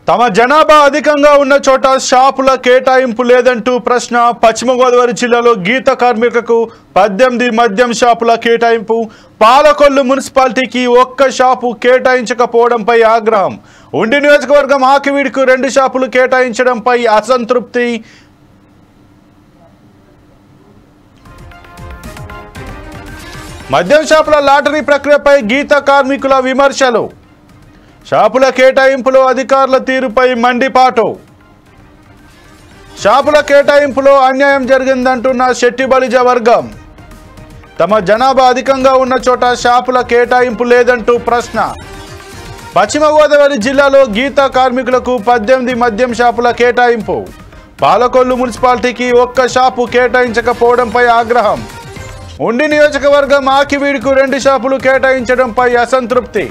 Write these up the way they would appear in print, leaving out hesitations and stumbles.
తమ జనాభా అధికంగా ఉన్న చోట షాపుల కేటాయింపు లేదంటూ ప్రశ్న. పశ్చిమ గోదావరి జిల్లాలో గీత కార్మికులకు 18 మద్యం షాపుల కేటాయింపు. పాలకొల్లు మున్సిపాలిటీకి ఒక్క షాపు కేటాయించకపోవడంపై ఆగ్రహం. ఉండి నియోజకవర్గం ఆకివీడుకు 2 షాపులు కేటాయించడంపై అసంతృప్తి. మద్యం షాపుల లాటరీ ప్రక్రియపై గీత కార్మికుల విమర్శలు. షాపుల కేటాయింపులో అధికారుల తీరుపై మండిపాటు. షాపుల కేటాయింపులో అన్యాయం జరిగిందంటున్న శెట్టి బలిజ వర్గం. తమ జనాభా అధికంగా ఉన్న చోట షాపుల కేటాయింపు లేదంటూ ప్రశ్న. పశ్చిమ గోదావరి జిల్లాలో గీత కార్మికులకు 18 మద్యం షాపుల కేటాయింపు. పాలకొల్లు మున్సిపాలిటీకి ఒక్క షాపు కేటాయించకపోవడంపై ఆగ్రహం. ఉండి నియోజకవర్గం ఆకివీడుకు 2 షాపులు కేటాయించడంపై అసంతృప్తి.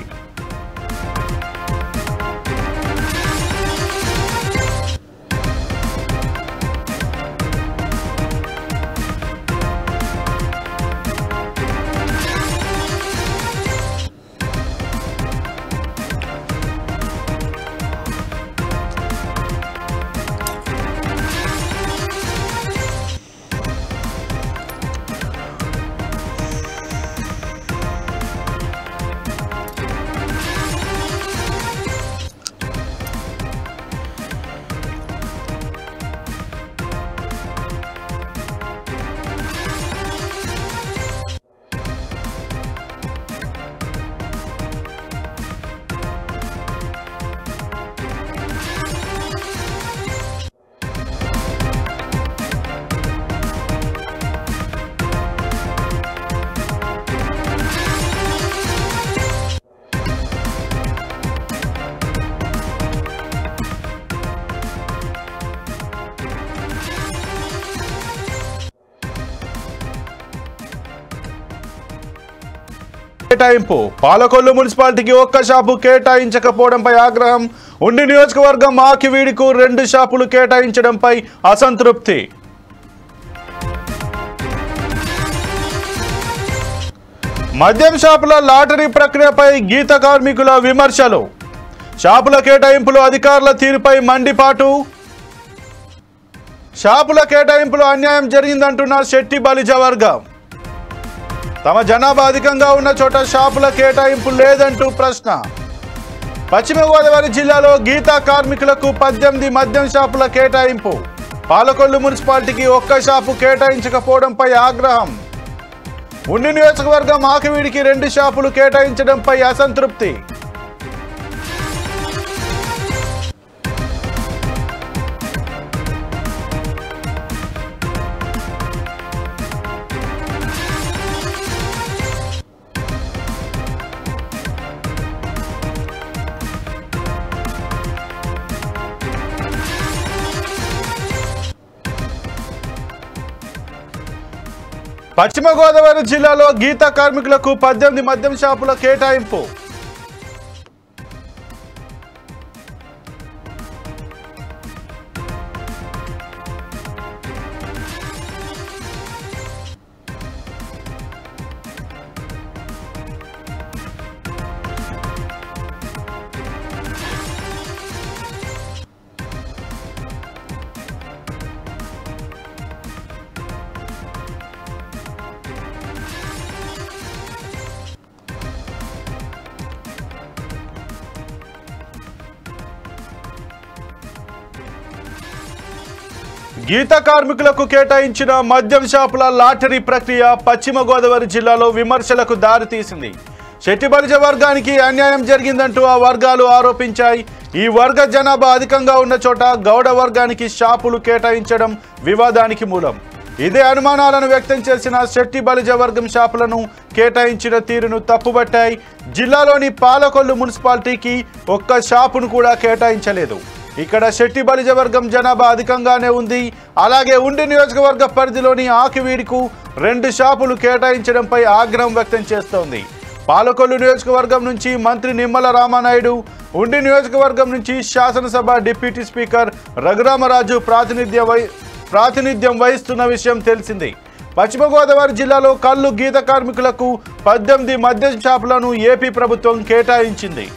కేటాయింపు. పాలకొల్లు మున్సిపాలిటీకి ఒక్క షాపు కేటాయించకపోవడంపై ఆగ్రహం. ఉండి నియోజకవర్గం ఆకివీడుకు 2 షాపులు కేటాయించడంపై అసంతృప్తి. మద్యం షాపుల లాటరీ ప్రక్రియపై గీత కార్మికుల విమర్శలు. షాపుల కేటాయింపులో అధికారుల తీరుపై మండిపాటు. షాపుల కేటాయింపులో అన్యాయం జరిగిందంటున్న శెట్టి బలిజ వర్గం. తమ జనాభా అధికంగా ఉన్న చోట షాపుల కేటాయింపు లేదంటూ ప్రశ్న. పశ్చిమ గోదావరి జిల్లాలో గీతా కార్మికులకు 18 మద్యం షాపుల కేటాయింపు. పాలకొల్లు మున్సిపాలిటీకి ఒక్క షాపు కేటాయించకపోవడంపై ఆగ్రహం. ఉండి నియోజకవర్గం ఆకివీడికి 2 షాపులు కేటాయించడంపై అసంతృప్తి. పశ్చిమ గోదావరి జిల్లాలో గీత కార్మికులకు 18 మద్యం షాపుల కేటాయింపు. గీత కార్మికులకు కేటాయించిన మద్యం షాపుల లాటరీ ప్రక్రియ పశ్చిమ గోదావరి జిల్లాలో విమర్శలకు దారితీసింది. శెట్టి బలిజ వర్గానికి అన్యాయం జరిగిందంటూ ఆ వర్గాలు ఆరోపించాయి. ఈ వర్గ జనాభా అధికంగా ఉన్న చోట గౌడ వర్గానికి షాపులు కేటాయించడం వివాదానికి మూలం. ఇదే అనుమానాలను వ్యక్తం చేసిన శెట్టి బలిజ వర్గం షాపులను కేటాయించిన తీరును తప్పుబట్టాయి. జిల్లాలోని పాలకొల్లు మున్సిపాలిటీకి ఒక్క షాపును కూడా కేటాయించలేదు. ఇక్కడ శెట్టి బలిజ వర్గం జనాభా అధికంగానే ఉంది. అలాగే ఉండి నియోజకవర్గ పరిధిలోని ఆకివీడుకు 2 షాపులు కేటాయించడంపై ఆగ్రహం వ్యక్తం చేస్తోంది. పాలకొల్లు నియోజకవర్గం నుంచి మంత్రి నిమ్మల రామానాయుడు, ఉండి నియోజకవర్గం నుంచి శాసనసభ డిప్యూటీ స్పీకర్ రఘురామరాజు ప్రాతినిధ్యం వహిస్తున్న విషయం తెలిసింది. పశ్చిమ గోదావరి జిల్లాలో కల్లు గీత కార్మికులకు 18 మద్యం షాపులను ఏపీ ప్రభుత్వం కేటాయించింది.